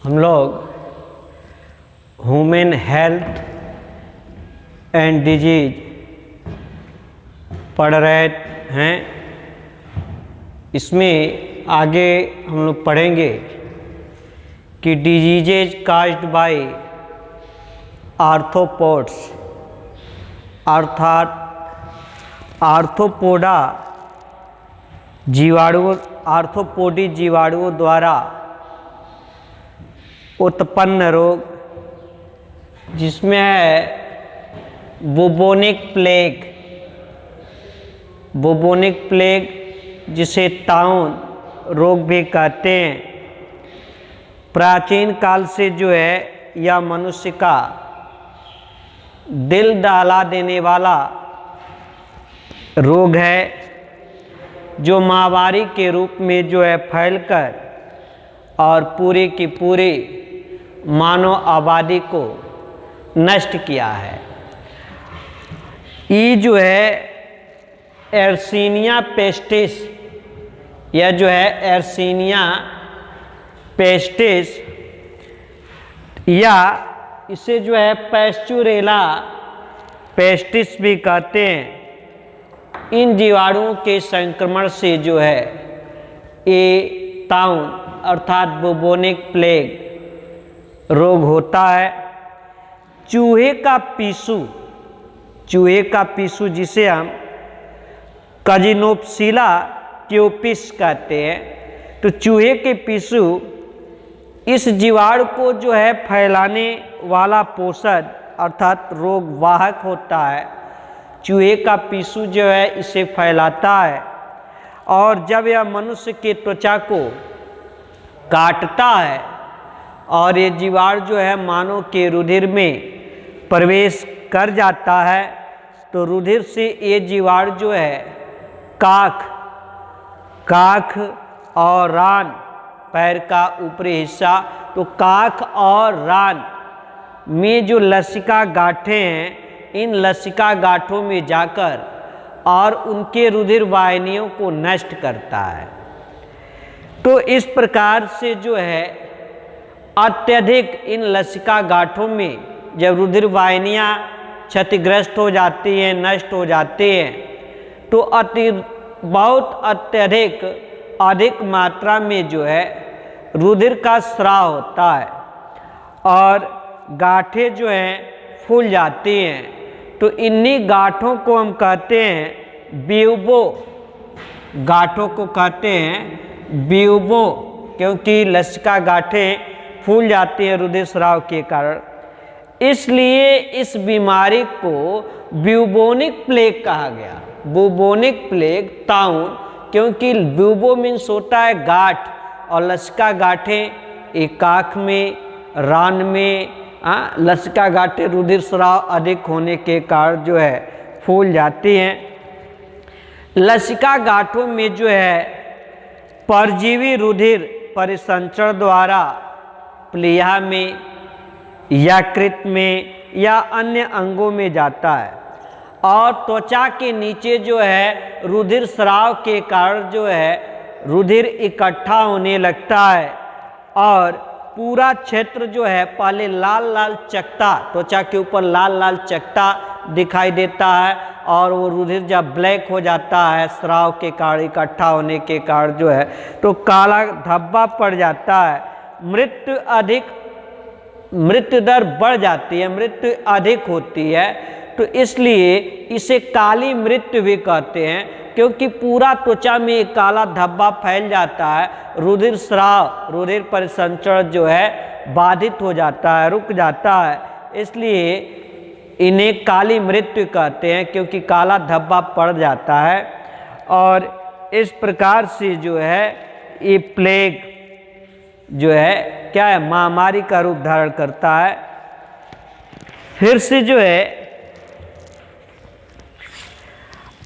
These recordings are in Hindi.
हम लोग ह्यूमन हेल्थ एंड डिजीज पढ़ रहे हैं। इसमें आगे हम लोग पढ़ेंगे कि डिजीजेज काज्ड बाय आर्थ्रोपोड्स अर्थात आर्थ्रोपोडा जीवाणुओं आर्थ्रोपोडी जीवाणुओं द्वारा उत्पन्न रोग, जिसमें है बुबोनिक प्लेग जिसे टाउन रोग भी कहते हैं। प्राचीन काल से जो है यह मनुष्य का दिल दहला देने वाला रोग है, जो महामारी के रूप में जो है फैलकर और पूरी की पूरी मानव आबादी को नष्ट किया है। ये जो है एर्सीनिया पेस्टिस, यह जो है एर्सीनिया पेस्टिस या इसे जो है पैस्चुरेला पेस्टिस भी कहते हैं। इन जीवाणुओं के संक्रमण से जो है ये ताउन अर्थात बुबोनिक प्लेग रोग होता है। चूहे का पिस्सू जिसे हम कजिनोप्सिला क्योपिस कहते हैं, तो चूहे के पिस्सू इस जीवाणु को जो है फैलाने वाला पोषक अर्थात रोग वाहक होता है। चूहे का पिस्सू जो है इसे फैलाता है और जब यह मनुष्य के त्वचा को काटता है और ये जीवाणु जो है मानव के रुधिर में प्रवेश कर जाता है, तो रुधिर से ये जीवाणु जो है काख और रान, पैर का ऊपरी हिस्सा, तो काख और रान में जो लसिका गांठें हैं, इन लसिका गांठों में जाकर और उनके रुधिर वाहिनियों को नष्ट करता है। तो इस प्रकार से जो है अत्यधिक इन लसिका गांठों में जब रुधिर वाहिनियाँ क्षतिग्रस्त हो जाती हैं, नष्ट हो जाती हैं, तो बहुत अधिक मात्रा में जो है रुधिर का स्राव होता है और गांठें जो हैं फूल जाती हैं। तो इन्हीं गांठों को हम कहते हैं ब्यूबो, गांठों को कहते हैं ब्यूबो, क्योंकि लसिका गांठें फूल जाती हैं रुधिर स्राव के कारण। इसलिए इस बीमारी को ब्यूबोनिक प्लेग कहा गया। बुबोनिक प्लेग ताउन, क्योंकि ब्यूबो मीन्स होता है गांठ और लसिका गांठें एक काख में, रान में लसिका गांठें रुधिर स्राव अधिक होने के कारण जो है फूल जाती हैं। लसिका गांठों में जो है परजीवी रुधिर परिसंचरण द्वारा प्लीहा में, यकृत में या अन्य अंगों में जाता है और त्वचा के नीचे जो है रुधिर स्राव के कारण जो है रुधिर इकट्ठा होने लगता है और पूरा क्षेत्र जो है पहले लाल लाल चकता, त्वचा के ऊपर लाल लाल चकता दिखाई देता है और वो रुधिर जब ब्लैक हो जाता है स्राव के कारण, इकट्ठा होने के कारण जो है, तो काला धब्बा पड़ जाता है। मृत्यु दर बढ़ जाती है, मृत्यु अधिक होती है। तो इसलिए इसे काली मृत्यु भी कहते हैं, क्योंकि पूरा त्वचा में एक काला धब्बा फैल जाता है, रुधिर स्राव, रुधिर परिसंचरण जो है बाधित हो जाता है, रुक जाता है। इसलिए इन्हें काली मृत्यु कहते हैं, क्योंकि काला धब्बा पड़ जाता है। और इस प्रकार से जो है ये प्लेग जो है क्या है, महामारी का रूप धारण करता है। फिर से जो है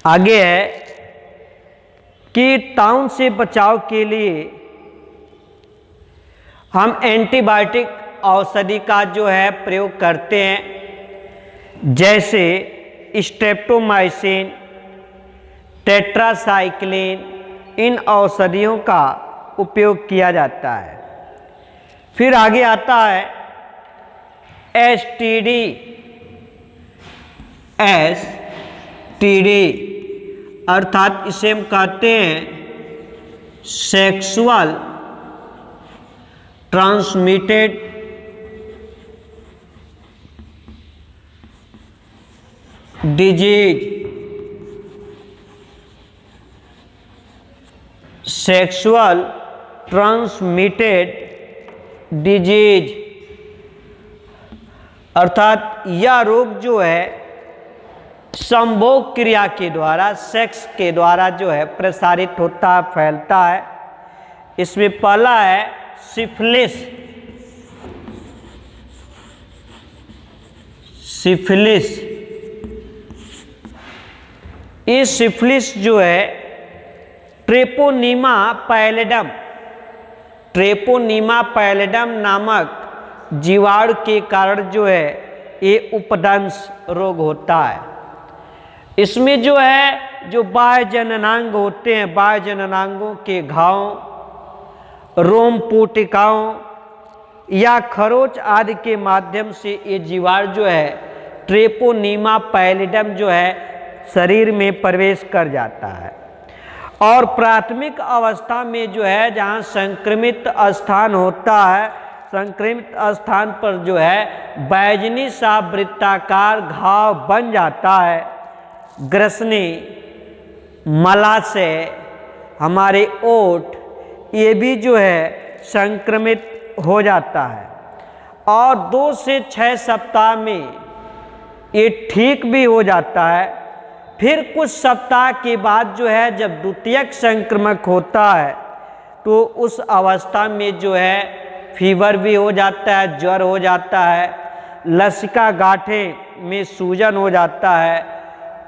आगे है कि ताउन से बचाव के लिए हम एंटीबायोटिक औषधि का जो है प्रयोग करते हैं, जैसे स्ट्रेप्टोमाइसिन, टेट्रासाइक्लिन, इन औषधियों का उपयोग किया जाता है। फिर आगे आता है एसटीडी। एसटीडी अर्थात इसे हम कहते हैं sexual transmitted disease. Sexual transmitted disease अर्थात यह रोग जो है संभोग क्रिया के द्वारा, सेक्स के द्वारा जो है प्रसारित होता है, फैलता है। इसमें पहला है सिफिलिस। सिफिलिस, ये सिफिलिस जो है ट्रेपोनीमा पैलिडम, ट्रेपोनीमा पैलिडम नामक जीवाणु के कारण जो है ये उपदंश रोग होता है। इसमें जो है जो बाह्य जननांग होते हैं, बाह्य जननांगों के घाव, रोम पुटिकाओं या खरोच आदि के माध्यम से ये जीवाणु जो है ट्रेपोनीमा पैलिडम जो है शरीर में प्रवेश कर जाता है। और प्राथमिक अवस्था में जो है जहाँ संक्रमित स्थान होता है, संक्रमित स्थान पर जो है बैजनी सा वृत्ताकार घाव बन जाता है। ग्रसनी, मलाशय, हमारे ओठ, ये भी जो है संक्रमित हो जाता है। और 2 से 6 सप्ताह में ये ठीक भी हो जाता है। फिर कुछ सप्ताह के बाद जो है जब द्वितीयक संक्रमक होता है तो उस अवस्था में जो है फीवर भी हो जाता है, ज्वर हो जाता है, लसिका गांठें में सूजन हो जाता है।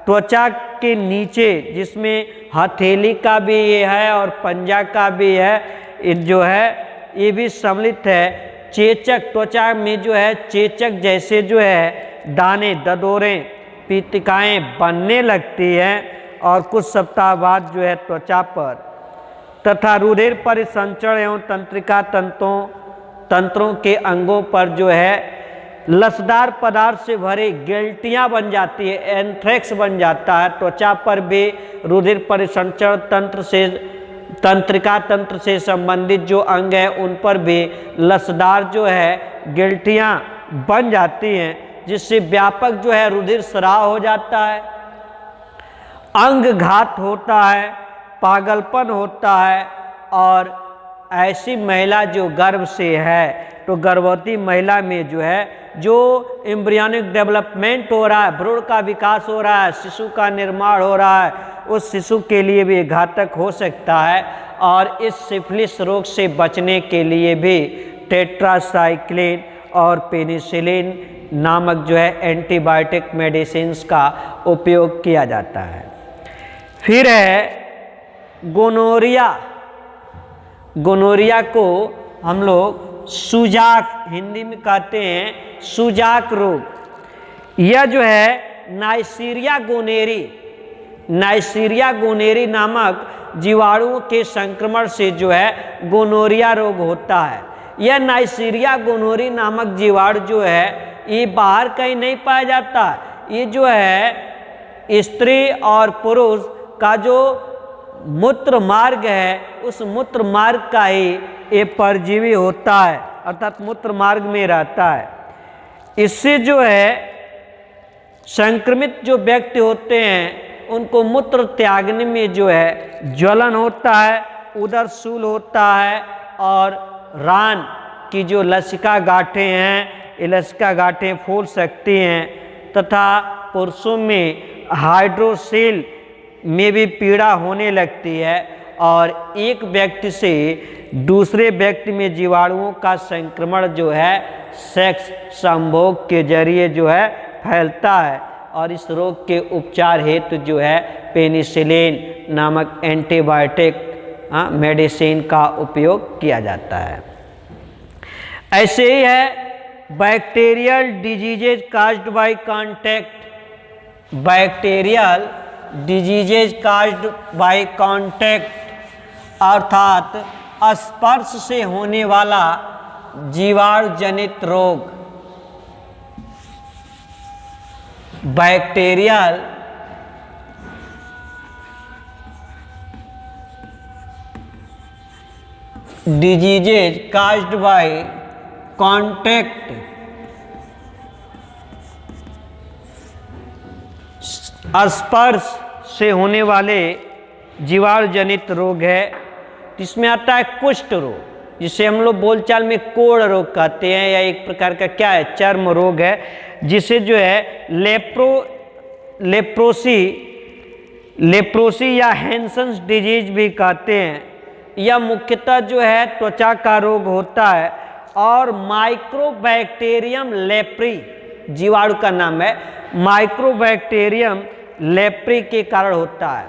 त्वचा के नीचे जिसमें हथेली का भी ये है और पंजा का भी है, ये जो है ये भी सम्मिलित है। चेचक, त्वचा में जो है चेचक जैसे जो है दाने, ददोरें, पीतिकाएँ बनने लगती हैं और कुछ सप्ताह बाद जो है त्वचा पर तथा रुधिर परिसंचरण एवं तंत्रिका तंत्रों के अंगों पर जो है लसदार पदार्थ से भरे गिल्टियाँ बन जाती है, एंथ्रेक्स बन जाता है। त्वचा पर भी रुधिर परिसंचरण तंत्र से, तंत्रिका तंत्र से संबंधित जो अंग है उन पर भी लसदार जो है गिल्टियाँ बन जाती हैं, जिससे व्यापक जो है रुधिर स्राव हो जाता है, अंग घात होता है, पागलपन होता है। और ऐसी महिला जो गर्भ से है तो गर्भवती महिला में जो है जो एम्ब्रियोनिक डेवलपमेंट हो रहा है, भ्रूण का विकास हो रहा है, शिशु का निर्माण हो रहा है, उस शिशु के लिए भी घातक हो सकता है। और इस सिफिलिस रोग से बचने के लिए भी टेट्रासाइक्लिन और पेनिसिलिन नामक जो है एंटीबायोटिक मेडिसिन्स का उपयोग किया जाता है। फिर है गोनोरिया। गोनोरिया को हम लोग सुजाक, हिंदी में कहते हैं सुजाक रोग। यह जो है नाइसीरिया गोनेरी, नाइसीरिया गोनेरी नामक जीवाणुओं के संक्रमण से जो है गोनोरिया रोग होता है। यह नाइसीरिया गोनोरी नामक जीवाणु जो है ये बाहर कहीं नहीं पाया जाता। ये जो है स्त्री और पुरुष का जो मूत्र मार्ग है उस मूत्र मार्ग का ही ये परजीवी होता है, अर्थात मूत्र मार्ग में रहता है। इससे जो है संक्रमित जो व्यक्ति होते हैं उनको मूत्र त्यागने में जो है ज्वलन होता है, उदर शूल होता है और रान की जो लसिका गांठें हैं ये लसिका गांठें फूल सकती हैं तथा पुरुषों में हाइड्रोसील में भी पीड़ा होने लगती है और एक व्यक्ति से दूसरे व्यक्ति में जीवाणुओं का संक्रमण जो है सेक्स संभोग के जरिए जो है फैलता है। और इस रोग के उपचार हेतु जो है पेनिसिलिन नामक एंटीबायोटिक मेडिसिन का उपयोग किया जाता है। ऐसे ही है bacterial diseases caused by contact. Bacterial diseases caused by contact अर्थात स्पर्श से होने वाला जीवाणु जनित रोग, bacterial diseases caused by contact, स्पर्श से होने वाले जीवाणु जनित रोग है। इसमें आता है कुष्ठ रोग, जिसे हम लोग बोलचाल में कोढ़ रोग कहते हैं, या एक प्रकार का क्या है, चर्म रोग है, जिसे जो है लेप्रोसी या हैंसन्स डिजीज भी कहते हैं। यह मुख्यतः जो है त्वचा का रोग होता है और माइक्रोबैक्टीरियम लेप्री जीवाणु का नाम है, माइक्रोबैक्टीरियम लेप्री के कारण होता है।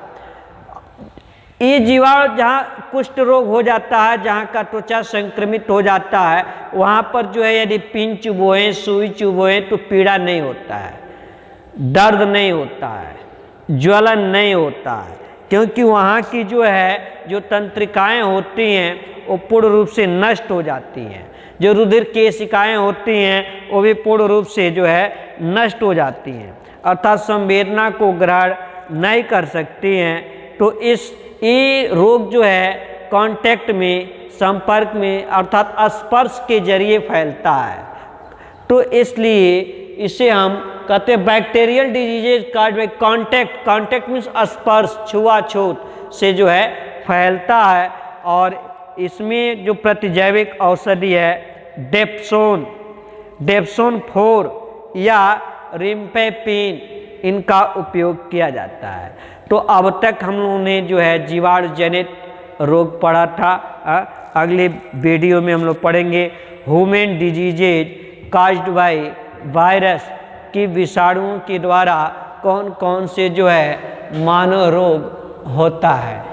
ये जीवाणु जहाँ कुष्ठ रोग हो जाता है, जहाँ का त्वचा संक्रमित हो जाता है, वहाँ पर जो है यदि पिन चुभोएं, सुई चुभोएं तो पीड़ा नहीं होता है, दर्द नहीं होता है, ज्वलन नहीं होता है, क्योंकि वहाँ की जो तंत्रिकाएं होती हैं वो पूर्ण रूप से नष्ट हो जाती हैं। जो रुधिर केशिकाएं होती हैं वो भी पूर्ण रूप से जो है नष्ट हो जाती हैं, अर्थात संवेदना को ग्रहण नहीं कर सकती हैं। तो ये रोग जो है कांटेक्ट में, संपर्क में अर्थात स्पर्श के जरिए फैलता है। तो इसलिए इसे हम कहते हैं bacterial diseases caused by contact. Contact means स्पर्श, छुआछूत से जो है फैलता है। और इसमें जो प्रतिजैविक औषधि है डेप्सोन 4 या रिम्पेपिन, इनका उपयोग किया जाता है। तो अब तक हम लोगों ने जो है जीवाणु जनित रोग पढ़ा था। अगले वीडियो में हम लोग पढ़ेंगे human diseases caused by virus, की विषाणुओं के द्वारा कौन कौन से जो है मानव रोग होता है।